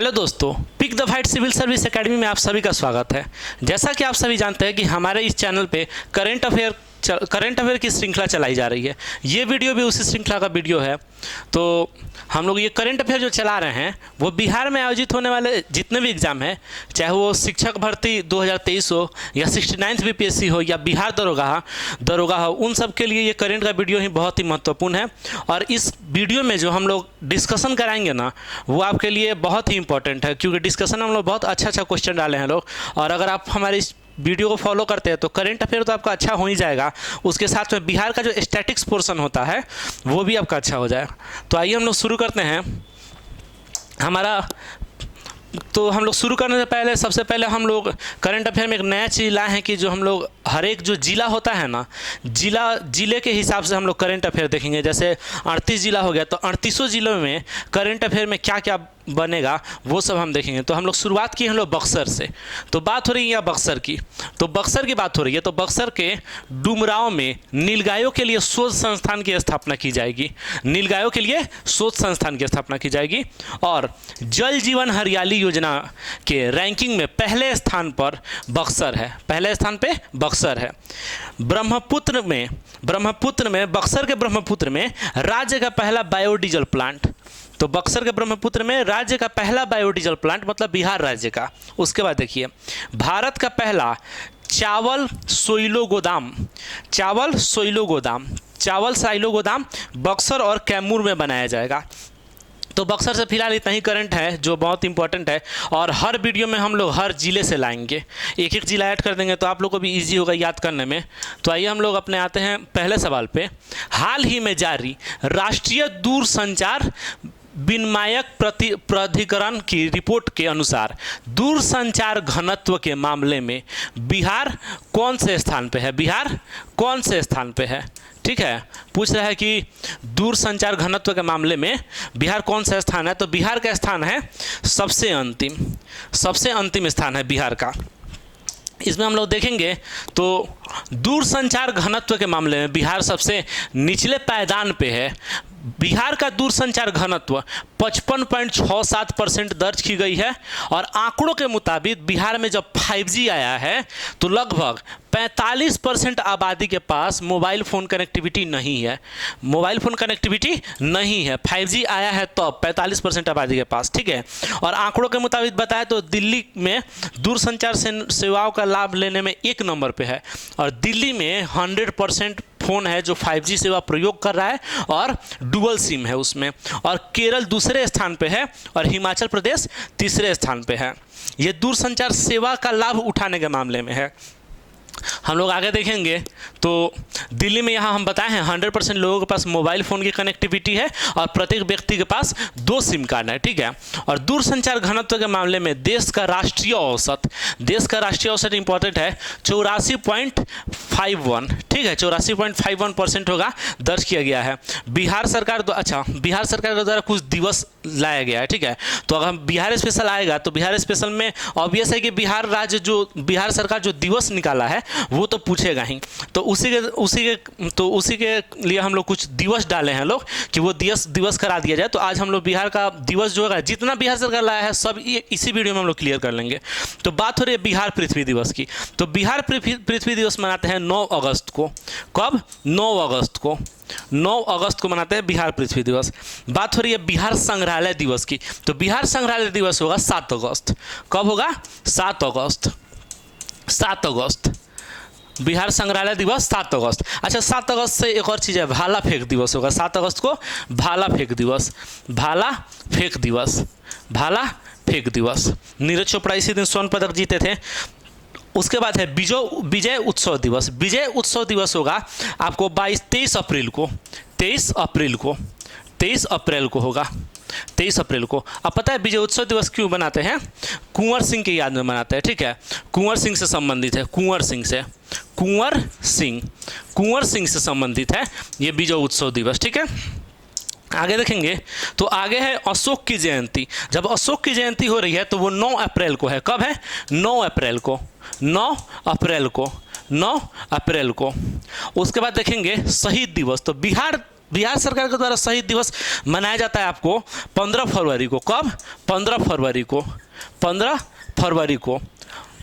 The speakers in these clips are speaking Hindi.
हेलो दोस्तों, Pick the Fight Civil Service Academy में आप सभी का स्वागत है। जैसा कि आप सभी जानते हैं कि हमारे इस चैनल पे करंट अफेयर की श्रृंखला चलाई जा रही है। ये वीडियो भी उसी श्रृंखला का वीडियो है। तो हम लोग ये करंट अफेयर जो चला रहे हैं वो बिहार में आयोजित होने वाले जितने भी एग्ज़ाम हैं, चाहे वो शिक्षक भर्ती 2023 हो या 69th बीपीएससी हो या बिहार दरोगा हो, उन सब के लिए ये करंट का वीडियो ही बहुत ही महत्वपूर्ण है। और इस वीडियो में जो हम लोग डिस्कशन कराएंगे ना, वो आपके लिए बहुत ही इंपॉर्टेंट है, क्योंकि डिस्कशन में हम लोग बहुत अच्छा क्वेश्चन डाले हैं लोग। और अगर आप हमारे इस वीडियो को फॉलो करते हैं तो करंट अफेयर तो आपका अच्छा हो ही जाएगा, उसके साथ में बिहार का जो स्टैटिक्स पोर्शन होता है वो भी आपका अच्छा हो जाएगा। तो आइए हम लोग शुरू करते हैं। हम लोग शुरू करने से पहले सबसे पहले हम लोग करंट अफेयर में एक नया चीज़ लाए हैं कि जो हम लोग हर एक जो ज़िला होता है ना, ज़िले के हिसाब से हम लोग करंट अफेयर देखेंगे। जैसे 38 ज़िला हो गया तो 38 ज़िलों में करंट अफेयर में क्या क्या बनेगा वो सब हम देखेंगे। तो हम लोग शुरुआत की हम लोग बक्सर से। तो बात हो रही है बक्सर की, तो बक्सर की बात हो रही है। तो बक्सर के डुमरांव में नीलगायों के लिए शोध संस्थान की स्थापना की जाएगी। नीलगायों के लिए शोध संस्थान की स्थापना की जाएगी। और जल जीवन हरियाली योजना के रैंकिंग में पहले स्थान पर बक्सर है। पहले स्थान पे बक्सर है। ब्रह्मपुत्र में बक्सर के ब्रह्मपुत्र में राज्य का पहला बायोडीजल प्लांट। तो बक्सर के ब्रह्मपुत्र में राज्य का पहला बायोडीजल प्लांट, मतलब बिहार राज्य का। उसके बाद देखिए, भारत का पहला चावल साइलो गोदाम बक्सर और कैमूर में बनाया जाएगा। तो बक्सर से फिलहाल इतना ही करंट है जो बहुत इंपॉर्टेंट है। और हर वीडियो में हम लोग हर ज़िले से लाएंगे, एक एक ज़िला ऐड कर देंगे तो आप लोग को भी इजी होगा याद करने में। तो आइए हम लोग अपने आते हैं पहले सवाल पे। हाल ही में जारी राष्ट्रीय दूरसंचार विनियामक प्राधिकरण की रिपोर्ट के अनुसार दूरसंचार घनत्व के मामले में बिहार कौन से स्थान पे है? ठीक है, पूछ रहा है कि दूरसंचार घनत्व के मामले में बिहार कौन सा स्थान है। तो बिहार का स्थान है सबसे अंतिम स्थान है बिहार का। इसमें हम लोग देखेंगे तो दूरसंचार घनत्व के मामले में बिहार सबसे निचले पायदान पे है। बिहार का दूरसंचार घनत्व 55.67% दर्ज की गई है। और आंकड़ों के मुताबिक बिहार में जब 5G आया है तो लगभग 45% आबादी के पास मोबाइल फ़ोन कनेक्टिविटी नहीं है। 5G आया है तो 45% आबादी के पास, ठीक है। और आंकड़ों के मुताबिक बताया तो दिल्ली में दूरसंचार सेवाओं का लाभ लेने में 1 नंबर पे है। और दिल्ली में 100% फ़ोन है जो 5G सेवा प्रयोग कर रहा है और डुअल सिम है उसमें। और केरल दूसरे स्थान पे है और हिमाचल प्रदेश तीसरे स्थान पे है। ये दूरसंचार सेवा का लाभ उठाने के मामले में है। हम लोग आगे देखेंगे तो दिल्ली में यहाँ हम बताए हैं 100% लोगों के पास मोबाइल फ़ोन की कनेक्टिविटी है और प्रत्येक व्यक्ति के पास 2 सिम कार्ड है, ठीक है। और दूरसंचार घनत्व के मामले में देश का राष्ट्रीय औसत इंपॉर्टेंट है 84.51, ठीक है। 84.51% होगा, दर्ज किया गया है। बिहार सरकार के द्वारा कुछ दिवस लाया गया है, ठीक है। तो अगर बिहार स्पेशल आएगा तो बिहार स्पेशल में ऑब्वियस है कि बिहार सरकार जो दिवस निकाला है वो तो पूछेगा ही। तो उसी के लिए हम लोग कुछ दिवस डाले हैं लोग कि वो दिवस करा दिया जाए। तो आज हम लोग बिहार का दिवस जो है, जितना बिहार सरकार लाया है सब इसी वीडियो में हम लोग क्लियर कर लेंगे। तो बात हो रही है बिहार पृथ्वी दिवस की। तो बिहार पृथ्वी दिवस मनाते हैं 9 अगस्त को। कब? 9 अगस्त को मनाते हैं बिहार पृथ्वी दिवस। बात हो रही है बिहार संग्रहालय दिवस की। तो बिहार संग्रहालय दिवस होगा 7 अगस्त। कब होगा? 7 अगस्त। बिहार संग्रहालय दिवस 7 अगस्त। अच्छा, 7 अगस्त से एक और चीज़ है, भाला फेंक दिवस होगा 7 अगस्त को। भाला फेंक दिवस। नीरज चोपड़ा इसी दिन स्वर्ण पदक जीते थे। उसके बाद है विजय उत्सव दिवस। विजय उत्सव दिवस होगा आपको 23 अप्रैल को होगा। 23 अप्रैल को। अब पता है विजय उत्सव दिवस क्यों बनाते हैं? कुंवर सिंह की याद में मनाते हैं, ठीक है। कुंवर सिंह से संबंधित है, कुंवर सिंह से संबंधित है ये विजय उत्सव दिवस, ठीक है। आगे देखेंगे तो आगे है अशोक की जयंती। जब अशोक की जयंती हो रही है तो वो 9 अप्रैल को है। कब है? 9 अप्रैल को। उसके बाद देखेंगे शहीद दिवस। तो बिहार बिहार सरकार के द्वारा शहीद दिवस मनाया जाता है आपको 15 फरवरी को। कब? 15 फरवरी को। 15 फरवरी को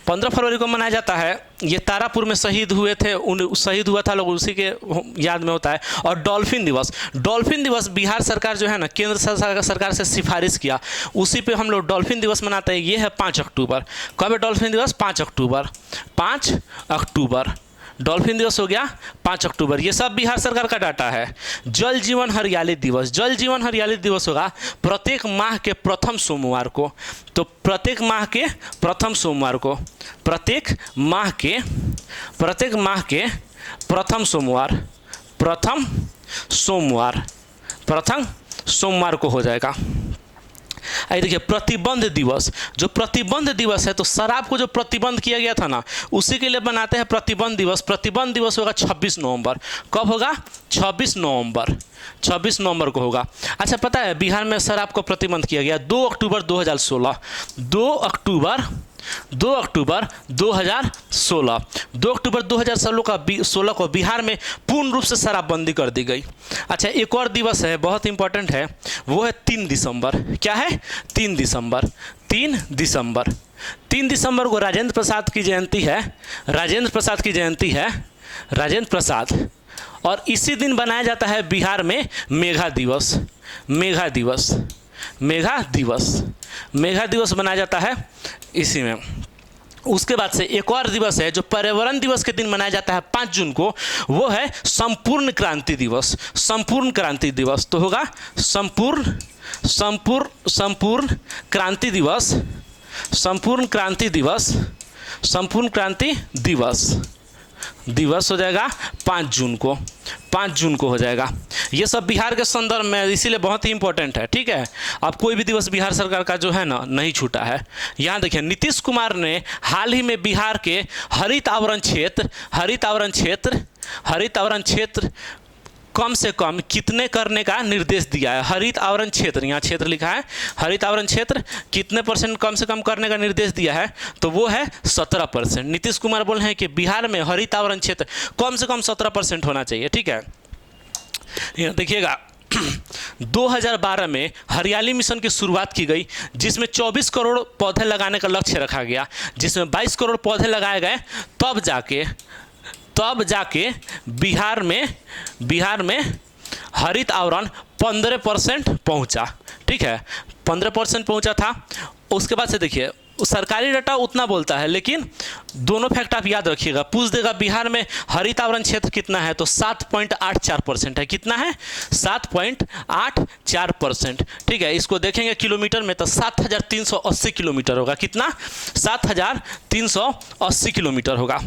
15 फरवरी को मनाया जाता है। ये तारापुर में शहीद हुए थे, शहीद हुआ था लोग, उसी के याद में होता है। और डॉल्फिन दिवस बिहार सरकार जो है ना, केंद्र सरकार से सिफारिश किया, उसी पे हम लोग डॉल्फिन दिवस मनाते हैं। ये है 5 अक्टूबर। कब है डॉल्फिन दिवस? 5 अक्टूबर। 5 अक्टूबर डॉल्फिन दिवस हो गया 5 अक्टूबर। ये सब बिहार सरकार का डाटा है। जल जीवन हरियाली दिवस होगा प्रत्येक माह के प्रथम सोमवार को। तो प्रत्येक माह के प्रथम सोमवार को, प्रत्येक माह के प्रथम सोमवार को हो जाएगा। आइए देखिए, प्रतिबंध दिवस है, तो शराब को जो प्रतिबंध किया गया था ना, उसी के लिए बनाते हैं प्रतिबंध दिवस होगा 26 नवंबर। कब होगा? 26 नवंबर को होगा। अच्छा, पता है बिहार में शराब को प्रतिबंध किया गया 2 अक्टूबर 2016। 2 अक्टूबर 2016 को बिहार में पूर्ण रूप से शराबबंदी कर दी गई। अच्छा, एक और दिवस है, बहुत इंपॉर्टेंट है, वो है 3 दिसंबर। क्या है? 3 दिसंबर को राजेंद्र प्रसाद की जयंती है। और इसी दिन बनाया जाता है बिहार में मेघा दिवस बनाया जाता है इसी में। उसके बाद से एक और दिवस है जो पर्यावरण दिवस के दिन मनाया जाता है 5 जून को, वो है संपूर्ण क्रांति दिवस। तो होगा संपूर्ण क्रांति दिवस हो जाएगा 5 जून को हो जाएगा। ये सब बिहार के संदर्भ में, इसीलिए बहुत ही इंपॉर्टेंट है। ठीक है, अब कोई भी दिवस बिहार सरकार का जो है ना नहीं छूटा है। यहाँ देखिए, नीतीश कुमार ने हाल ही में बिहार के हरित आवरण क्षेत्र कम से कम कितने करने का निर्देश दिया है। हरित आवरण क्षेत्र, यहाँ क्षेत्र लिखा है, हरित आवरण क्षेत्र कितने % कम से कम करने का निर्देश दिया है, तो वो है 17%। नीतीश कुमार बोल रहे हैं कि बिहार में हरित आवरण क्षेत्र कम से कम 17% होना चाहिए। ठीक है, यहाँ देखिएगा 2012 में हरियाली मिशन की शुरुआत की गई, जिसमें 24 करोड़ पौधे लगाने का लक्ष्य रखा गया, जिसमें 22 करोड़ पौधे लगाए गए। तब जाके बिहार में हरित आवरण 15% पहुंचा। ठीक है, 15% पहुंचा था। उसके बाद से देखिए, सरकारी डाटा उतना बोलता है, लेकिन दोनों फैक्ट आप याद रखिएगा। पूछ देगा बिहार में हरित आवरण क्षेत्र कितना है, तो 7.84% है। कितना है? 7.84%। ठीक है, इसको देखेंगे किलोमीटर में तो 7380 किलोमीटर होगा। कितना? 7380 किलोमीटर होगा।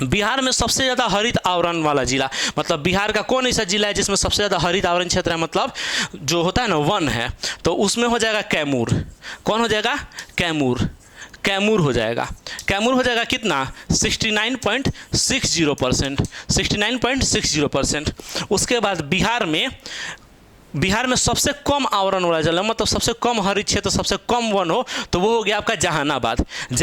बिहार में सबसे ज़्यादा हरित आवरण वाला जिला, मतलब बिहार का कौन ऐसा जिला है जिसमें सबसे ज़्यादा हरित आवरण क्षेत्र है, मतलब जो होता है ना वन है, तो उसमें हो जाएगा कैमूर। कौन हो जाएगा? कैमूर हो जाएगा। कितना? 69.60%। उसके बाद बिहार में सबसे कम आवरण वाला जिला, मतलब सबसे कम हरित क्षेत्र, सबसे कम वन हो, तो वो हो गया आपका जहानाबाद। और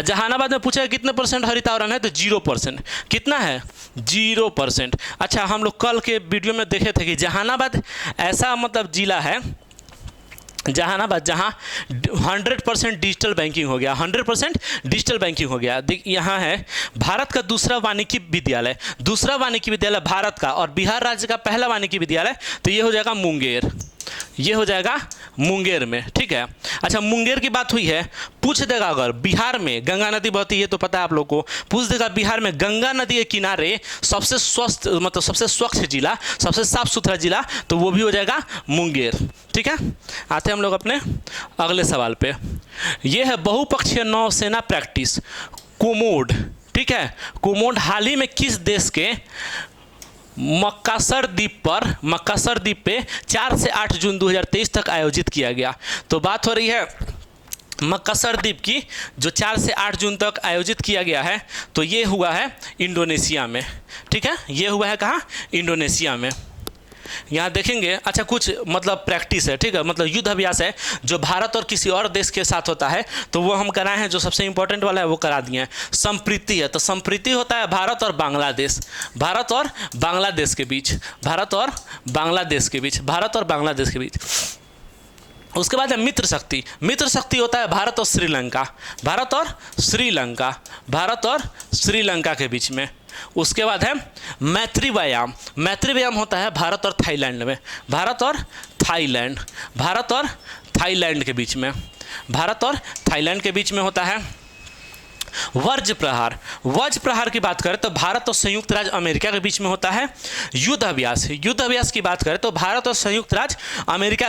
जहानाबाद में पूछा कितने % हरित आवरण है, तो 0%। कितना है? 0%। अच्छा, हम लोग कल के वीडियो में देखे थे कि जहानाबाद ऐसा मतलब जिला है, जहानाबाद जहाँ 100% डिजिटल बैंकिंग हो गया। 100% डिजिटल बैंकिंग हो गया। यहाँ है भारत का दूसरा वानिकी विद्यालय भारत का, और बिहार राज्य का पहला वानिकी विद्यालय, तो ये हो जाएगा मुंगेर में। ठीक है, अच्छा, मुंगेर की बात हुई है। पूछ देगा अगर बिहार में गंगा नदी बहती है, तो पता है आप लोग को, पूछ देगा बिहार में गंगा नदी के किनारे सबसे स्वस्थ, मतलब सबसे स्वच्छ जिला, सबसे साफ सुथरा जिला, तो वो भी हो जाएगा मुंगेर। ठीक है, आते हैं हम लोग अपने अगले सवाल पे। ये है बहुपक्षीय नौसेना प्रैक्टिस कोमोड। ठीक है, कोमोड हाल ही में किस देश के मक्कासर द्वीप पे 4 से 8 जून 2023 तक आयोजित किया गया। तो बात हो रही है मक्कासर द्वीप की, जो 4 से 8 जून तक आयोजित किया गया है, तो ये हुआ है इंडोनेशिया में। ठीक है, ये हुआ है कहाँ? इंडोनेशिया में। यहाँ देखेंगे, अच्छा कुछ मतलब प्रैक्टिस है, ठीक है, मतलब युद्ध अभ्यास है जो भारत और किसी और देश के साथ होता है, तो वो हम कराए हैं, जो सबसे इंपॉर्टेंट वाला है वो करा दिए हैं। संप्रीति है, तो संप्रीति होता है भारत और बांग्लादेश, भारत और बांग्लादेश के बीच, भारत और बांग्लादेश के बीच, भारत और बांग्लादेश के बीच। उसके बाद है मित्र शक्ति, मित्र शक्ति होता है भारत और श्रीलंका, भारत और श्रीलंका, भारत और श्रीलंका के बीच में। उसके बाद है मैत्री व्यायाम, मैत्री व्यायाम होता है भारत और थाईलैंड में, भारत और थाईलैंड, भारत और थाईलैंड के बीच में, भारत और थाईलैंड के बीच में होता है। वज्र प्रहार, वज्र प्रहार की बात करें तो भारत और संयुक्त राज्य अमेरिका के बीच में होता है। युद्ध अभ्यास, युद्ध अभ्यास की बात करें तो भारत और संयुक्त राज्य अमेरिका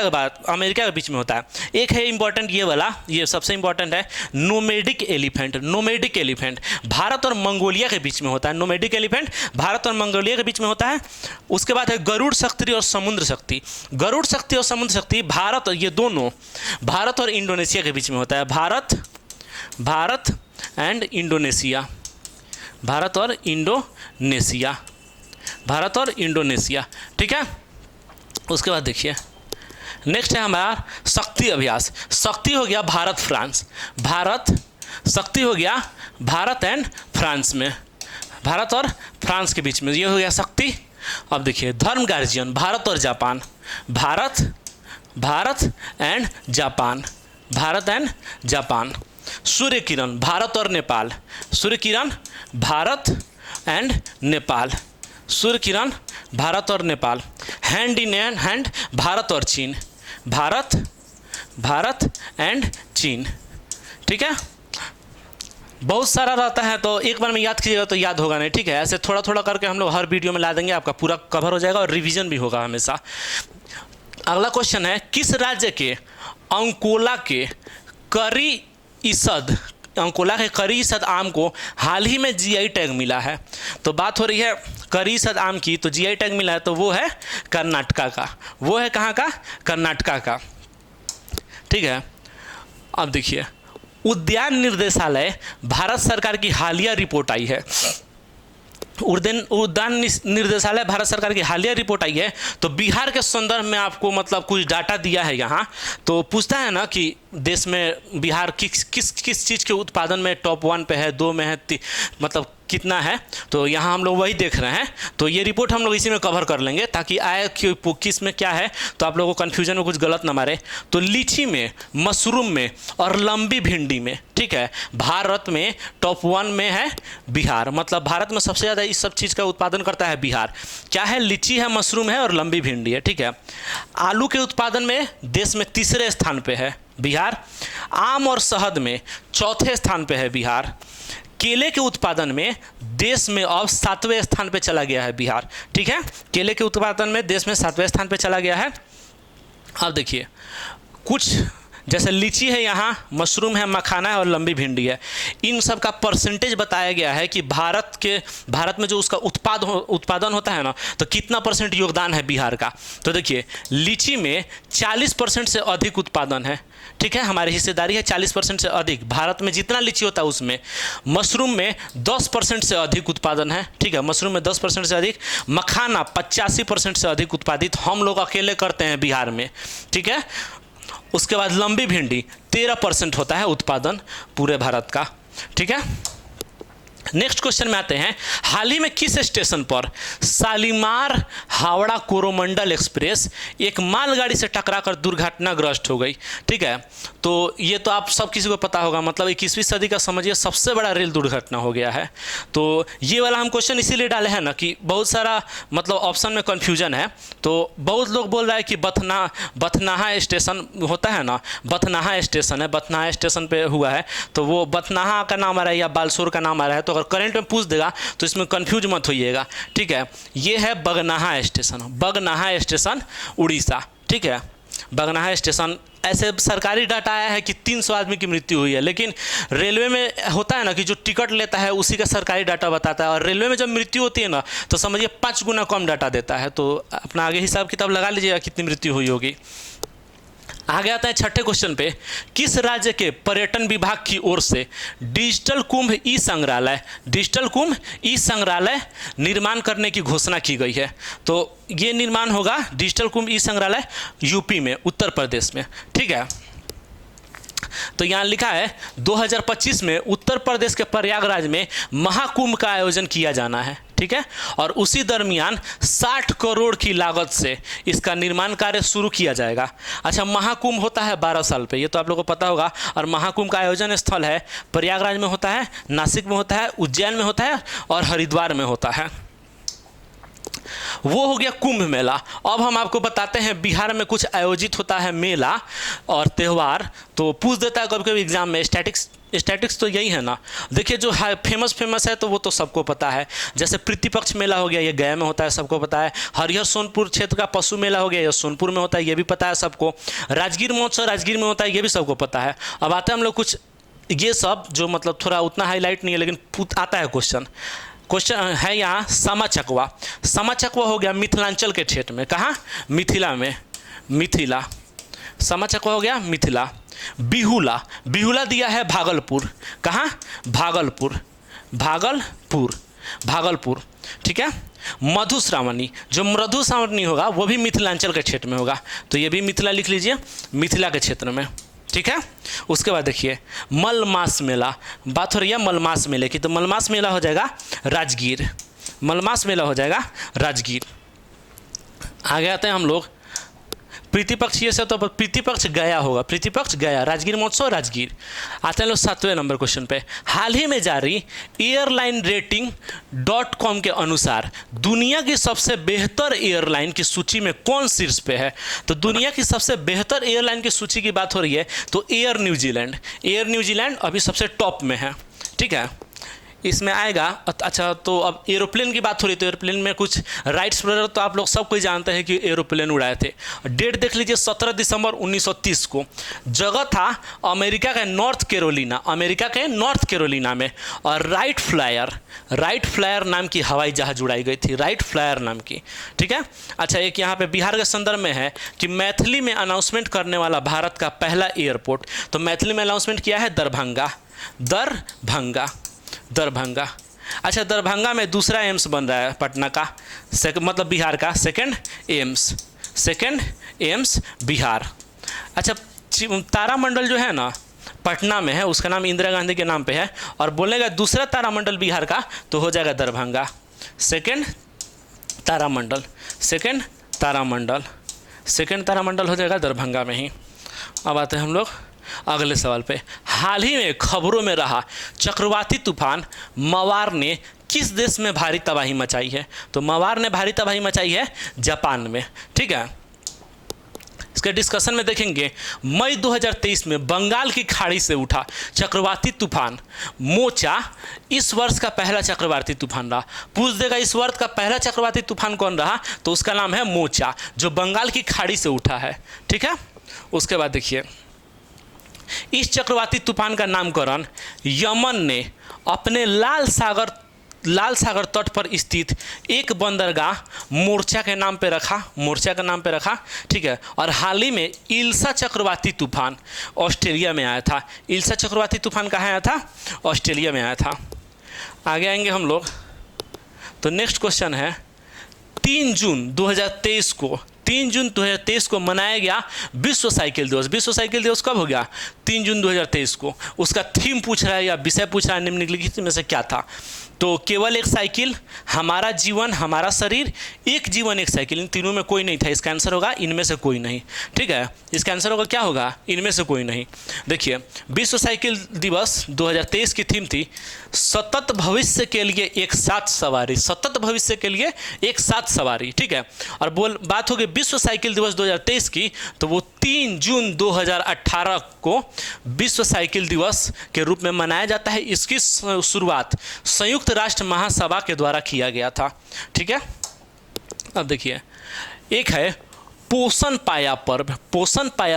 के बीच में होता है। एक है इंपॉर्टेंट ये वाला, ये सबसे इंपॉर्टेंट है, nomadic elephant, nomadic elephant Bharat और मंगोलिया के बीच में होता है, नोमैडिक एलिफेंट भारत और मंगोलिया के बीच में होता है। उसके बाद है गरुड़ शक्ति और समुद्र शक्ति, गरुड़ शक्ति और समुद्र शक्ति भारत, ये दोनों भारत और इंडोनेशिया के बीच में होता है, भारत एंड इंडोनेशिया, भारत और इंडोनेशिया, भारत और इंडोनेशिया, ठीक है। उसके बाद देखिए नेक्स्ट है हमारा शक्ति अभ्यास, शक्ति हो गया भारत फ्रांस, भारत शक्ति हो गया भारत एंड फ्रांस में, भारत और फ्रांस के बीच में, ये हो गया शक्ति। अब देखिए धर्म गार्जियन भारत और Japan, Bharat and Japan, Bharat and Japan. Surya Kiran Bharat और नेपाल, सूर्य किरण भारत एंड नेपाल, सूर्य किरण भारत और Nepal. Hand in hand Bharat और चीन, भारत एंड चीन, ठीक है। बहुत सारा रहता है तो एक बार में याद कीजिएगा तो याद होगा नहीं, ठीक है। ऐसे थोड़ा थोड़ा करके हम लोग हर वीडियो में ला देंगे, आपका पूरा कवर हो जाएगा और रिवीजन भी होगा हमेशा। अगला क्वेश्चन है किस राज्य के अंकोला के अंकोला के करी ईसद आम को हाल ही में जीआई टैग मिला है। तो बात हो रही है करी ईसद आम की, तो जीआई टैग मिला है तो वो है कर्नाटका का, वो है कहाँ का, कर्नाटका का, ठीक है। अब देखिए उद्यान निर्देशालय भारत सरकार की हालिया रिपोर्ट आई है, उद्यान निर्देशालय भारत सरकार की हालिया रिपोर्ट आई है। तो बिहार के संदर्भ में आपको मतलब कुछ डाटा दिया है यहाँ, तो पूछता है ना कि देश में बिहार किस चीज़ के उत्पादन में टॉप 1 पे है, 2 में है, मतलब कितना है, तो यहाँ हम लोग वही देख रहे हैं। तो ये रिपोर्ट हम लोग इसी में कवर कर लेंगे ताकि आए कि किस में क्या है, तो आप लोगों को कन्फ्यूजन में कुछ गलत ना मारे। तो लीची में, मशरूम में और लंबी भिंडी में, ठीक है, भारत में टॉप 1 में है बिहार, मतलब भारत में सबसे ज़्यादा इस सब चीज़ का उत्पादन करता है बिहार। क्या है, लीची है, मशरूम है और लंबी भिंडी है, ठीक है। आलू के उत्पादन में देश में 3रे स्थान पे है बिहार। आम और शहद में 4थे स्थान पे है बिहार। केले के उत्पादन में देश में अब 7वें स्थान पे चला गया है बिहार, ठीक है। केले के उत्पादन में देश में 7वें स्थान पे चला गया है। अब देखिए कुछ जैसे लीची है, यहाँ मशरूम है, मखाना है और लंबी भिंडी है, इन सब का परसेंटेज बताया गया है कि भारत में जो उसका उत्पादन होता है ना, तो कितना % योगदान है बिहार का। तो देखिए लीची में 40% से अधिक उत्पादन है, ठीक है, हमारी हिस्सेदारी है 40% से अधिक, भारत में जितना लीची होता है उसमें। मशरूम में 10% से अधिक उत्पादन है, ठीक है, मशरूम में 10% से अधिक। मखाना 85% से अधिक उत्पादित हम लोग अकेले करते हैं बिहार में, ठीक है। उसके बाद लंबी भिंडी 13% होता है उत्पादन पूरे भारत का, ठीक है। नेक्स्ट क्वेश्चन में आते हैं, हाल ही में किस स्टेशन पर शालीमार हावड़ा कोरोमंडल एक्सप्रेस एक मालगाड़ी से टकराकर दुर्घटनाग्रस्त हो गई, ठीक है। तो ये तो आप सब किसी को पता होगा, मतलब 21वीं सदी का समझिए सबसे बड़ा रेल दुर्घटना हो गया है। तो ये वाला हम क्वेश्चन इसीलिए डाले हैं ना कि बहुत सारा मतलब ऑप्शन में कन्फ्यूजन है। तो बहुत लोग बोल रहा है कि बथनाहा स्टेशन होता है ना, बथनाहा स्टेशन है, बथनाहा स्टेशन पे हुआ है, तो वो बथनाहा का नाम आ रहा है या बालसोर का नाम आ रहा है, तो अगर करंट में पूछ देगा तो इसमें कंफ्यूज मत होइएगा, ठीक है। ये है बगनाहा स्टेशन, बगनाहा स्टेशन उड़ीसा, ठीक है, बगनाहा स्टेशन। ऐसे सरकारी डाटा आया है कि 300 आदमी की मृत्यु हुई है, लेकिन रेलवे में होता है ना कि जो टिकट लेता है उसी का सरकारी डाटा बताता है, और रेलवे में जब मृत्यु होती है ना तो समझिए 5 गुना कम डाटा देता है। तो अपना आगे हिसाब किताब लगा लीजिएगा कितनी मृत्यु हुई होगी। आगे आते हैं छठे क्वेश्चन पे। किस राज्य के पर्यटन विभाग की ओर से डिजिटल कुंभ ई संग्रहालय निर्माण करने की घोषणा की गई है? तो ये निर्माण होगा डिजिटल कुंभ ई संग्रहालय यूपी में, उत्तर प्रदेश में। ठीक है, तो यहाँ लिखा है 2025 में उत्तर प्रदेश के प्रयागराज में महाकुंभ का आयोजन किया जाना है। ठीक है, और उसी दरमियान 60 करोड़ की लागत से इसका निर्माण कार्य शुरू किया जाएगा। अच्छा, महाकुंभ होता है 12 साल पे, ये तो आप लोगों को पता होगा। और महाकुंभ का आयोजन स्थल है प्रयागराज में होता है, नासिक में होता है, उज्जैन में होता है और हरिद्वार में होता है। वो हो गया कुंभ मेला। अब हम आपको बताते हैं बिहार में कुछ आयोजित होता है मेला और त्यौहार। तो पूछ देता है कभी कभी एग्जाम में, स्टैटिक्स तो यही है ना। देखिए जो फेमस है तो वो तो सबको पता है, जैसे प्रतिपक्ष मेला हो गया, ये गया में होता है, सबको पता है। हरिहर सोनपुर क्षेत्र का पशु मेला हो गया, ये सोनपुर में होता है, ये भी पता है सबको। राजगीर महोत्सव राजगीर में होता है, ये भी सबको पता है। अब आते हैं हम लोग कुछ ये सब जो मतलब थोड़ा उतना हाईलाइट नहीं है, लेकिन आता है क्वेश्चन है यहाँ समा चकवा हो गया मिथिलांचल के क्षेत्र में। कहाँ? मिथिला में, मिथिला। समा चकवा हो गया मिथिला। बिहुला दिया है भागलपुर। कहाँ? भागलपुर। ठीक है। मधुश्रावणी, जो मधुश्रावणी होगा वो भी मिथिलांचल के क्षेत्र में होगा, तो ये भी मिथिला लिख लीजिए, मिथिला के क्षेत्र में। ठीक है। उसके बाद देखिए मलमास मेला, बात हो रही है मलमास मेले की, तो मलमास मेला हो जाएगा राजगीर। आगे आते हैं हम लोग प्रीतिपक्ष, ये से तो प्रीतिपक्ष गया होगा, प्रीतिपक्ष गया, राजगीर महोत्सव राजगीर। आते हैं लोग 7वें नंबर क्वेश्चन पे। हाल ही में जारी एयरलाइन रेटिंग.com के अनुसार दुनिया की सबसे बेहतर एयरलाइन की सूची में कौन शीर्ष पे है? तो दुनिया की सबसे बेहतर एयरलाइन की सूची की बात हो रही है तो एयर न्यूजीलैंड अभी सबसे टॉप में है। ठीक है, इसमें आएगा। अच्छा, तो अब एरोप्लेन की बात हो रही है तो एरोप्लेन में कुछ राइट्स ब्रदर तो आप लोग सब कोई जानते हैं कि एरोप्लेन उड़ाए थे। डेट देख लीजिए 17 दिसंबर 1930 को। जगह था अमेरिका के नॉर्थ कैरोलिना में। और राइट फ्लायर नाम की हवाई जहाज उड़ाई गई थी, राइट फ्लायर नाम की। ठीक है। अच्छा, एक यहाँ पे बिहार के संदर्भ में है कि मैथिली में अनाउंसमेंट करने वाला भारत का पहला एयरपोर्ट, तो मैथिली में अनाउंसमेंट किया है दरभंगा। अच्छा, दरभंगा में दूसरा एम्स बन रहा है पटना का, मतलब बिहार का सेकंड एम्स बिहार। अच्छा, तारामंडल जो है ना पटना में है, उसका नाम इंदिरा गांधी के नाम पे है। और बोलेगा दूसरा तारामंडल बिहार का तो हो जाएगा दरभंगा, सेकंड तारामंडल हो जाएगा दरभंगा में ही। अब आते हैं हम लोग अगले सवाल पे। हाल ही में खबरों में रहा चक्रवाती तूफान मवार ने किस देश में भारी तबाही मचाई है? तो मवार ने भारी तबाही मचाई है जापान में। ठीक है। इसके डिस्कशन में देखेंगे मई 2023 में बंगाल की खाड़ी से उठा चक्रवाती तूफान मोचा इस वर्ष का पहला चक्रवाती तूफान रहा। पूछ देगा इस वर्ष का पहला चक्रवाती तूफान कौन रहा, तो उसका नाम है मोचा, जो बंगाल की खाड़ी से उठा है। ठीक है। उसके बाद देखिए इस चक्रवाती तूफान का नामकरण यमन ने अपने लाल सागर तट पर स्थित एक बंदरगाह मोर्चा के नाम पे रखा। ठीक है। और हाल ही में इल्सा चक्रवाती तूफान ऑस्ट्रेलिया में आया था। इल्सा चक्रवाती तूफान कहाँ आया था? ऑस्ट्रेलिया में आया था। आगे आएंगे हम लोग, तो नेक्स्ट क्वेश्चन है 3 जून 2023 को मनाया गया विश्व साइकिल दिवस। विश्व साइकिल दिवस कब हो गया? 3 जून 2023 को। उसका थीम पूछ रहा है या विषय पूछ रहा है, निम्नलिखित में से क्या था? तो केवल एक साइकिल, हमारा जीवन हमारा शरीर, एक जीवन एक साइकिल, इन तीनों में कोई नहीं था। इसका आंसर होगा इनमें से कोई नहीं। ठीक है, इसका आंसर होगा क्या होगा? इनमें से कोई नहीं। देखिए विश्व साइकिल दिवस 2023 की थीम थी सतत भविष्य के लिए एक साथ सवारी। ठीक है। और बात होगी विश्व साइकिल दिवस 2023 की, तो वो 3 जून 2018 को विश्व साइकिल दिवस के रूप में मनाया जाता है। इसकी शुरुआत संयुक्त राष्ट्र महासभा के द्वारा किया गया था। ठीक है। अब देखिए एक है पोषण पाया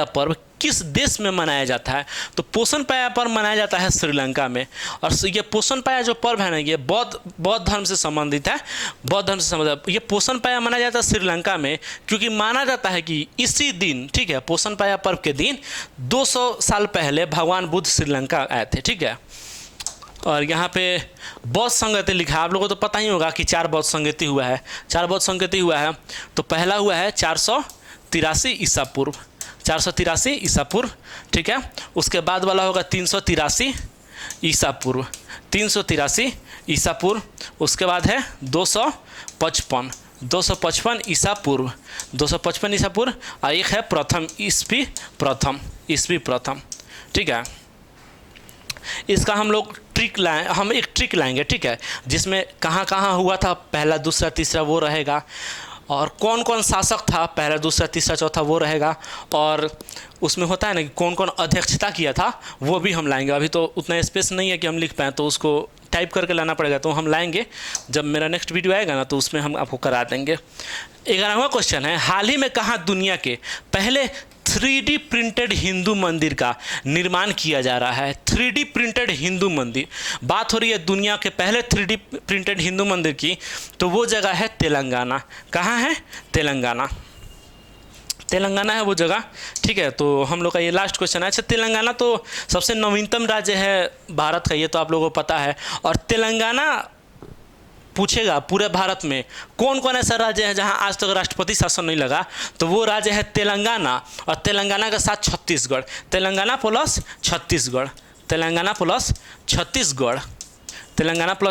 पर्व किस देश में मनाया जाता है? तो पोषण पाया पर्व मनाया जाता है श्रीलंका में। और ये पोषण पाया जो पर्व है ना, ये बौद्ध धर्म से संबंधित है। बौद्ध धर्म से संबंधित ये पोषण पाया मनाया जाता है श्रीलंका में, क्योंकि माना जाता है कि इसी दिन, ठीक है, पोषण पाया पर्व के दिन 200 साल पहले भगवान बुद्ध श्रीलंका आए थे, ठीक है। और यहाँ पे बौद्ध संगति लिखा है, आप लोगों को तो पता ही होगा कि 4 बौद्ध संगति हुआ है, 4 बौद्ध संगति हुआ है। तो पहला हुआ है 483 ईसा पूर्व, 483 ईसा पूर्व, ठीक है। उसके बाद वाला होगा 383 ईसा पूर्व, 383 ईसा पूर्व। उसके बाद है 255 ईसा पूर्व, 255 ईसा पूर्व। और एक है प्रथम ईस्वी प्रथम, ठीक है। इसका हम एक ट्रिक लाएंगे, ठीक है, जिसमें कहाँ कहाँ हुआ था, पहला दूसरा तीसरा वो रहेगा, और कौन कौन शासक था पहला दूसरा तीसरा चौथा वो रहेगा, और उसमें होता है ना कि कौन कौन अध्यक्षता किया था वो भी हम लाएंगे। अभी तो उतना स्पेस नहीं है कि हम लिख पाएँ, तो उसको टाइप करके लाना पड़ेगा, तो हम लाएंगे जब मेरा नेक्स्ट वीडियो आएगा ना, तो उसमें हम आपको करा देंगे। 11वां क्वेश्चन है, हाल ही में कहाँ दुनिया के पहले 3D प्रिंटेड हिंदू मंदिर का निर्माण किया जा रहा है? 3D प्रिंटेड हिंदू मंदिर, बात हो रही है दुनिया के पहले 3D प्रिंटेड हिंदू मंदिर की, तो वो जगह है तेलंगाना। कहाँ है? तेलंगाना है वो जगह, ठीक है। तो हम लोग का ये लास्ट क्वेश्चन है। अच्छा, तेलंगाना तो सबसे नवीनतम राज्य है भारत का, ये तो आप लोगों को पता है। और तेलंगाना पूछेगा पूरे भारत में कौन कौन ऐसा राज्य है जहां आज तक राष्ट्रपति शासन नहीं लगा, तो वो राज्य है तेलंगाना, और तेलंगाना के साथ छत्तीसगढ़, तेलंगाना प्लस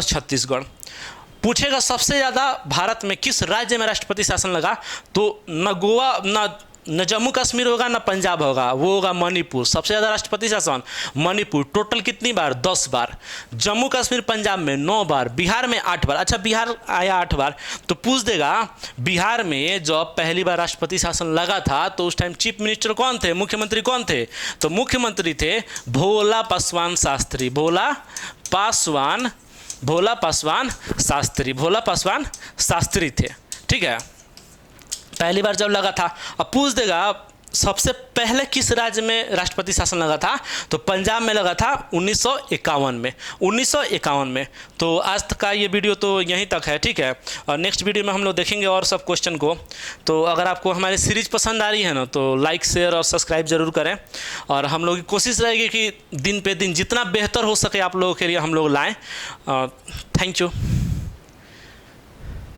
छत्तीसगढ़। पूछेगा सबसे ज़्यादा भारत में किस राज्य में राष्ट्रपति शासन लगा, तो न गोवा, न जम्मू कश्मीर होगा, न पंजाब होगा, वो होगा मणिपुर। सबसे ज़्यादा राष्ट्रपति शासन मणिपुर, टोटल कितनी बार? 10 बार। जम्मू कश्मीर पंजाब में 9 बार, बिहार में 8 बार। अच्छा, बिहार आया 8 बार, तो पूछ देगा बिहार में जब पहली बार राष्ट्रपति शासन लगा था तो उस टाइम चीफ मिनिस्टर कौन थे, मुख्यमंत्री कौन थे? तो मुख्यमंत्री थे भोला पासवान शास्त्री थे, ठीक है। पहली बार जब लगा था। अब पूछ देगा सबसे पहले किस राज्य में राष्ट्रपति शासन लगा था, तो पंजाब में लगा था 1951 में। तो आज तक का ये वीडियो तो यहीं तक है, ठीक है। और नेक्स्ट वीडियो में हम लोग देखेंगे और सब क्वेश्चन को। तो अगर आपको हमारी सीरीज पसंद आ रही है ना, तो लाइक शेयर और सब्सक्राइब जरूर करें। और हम लोग की कोशिश रहेगी कि दिन पे दिन जितना बेहतर हो सके आप लोगों के लिए हम लोग लाएँ। Thank you.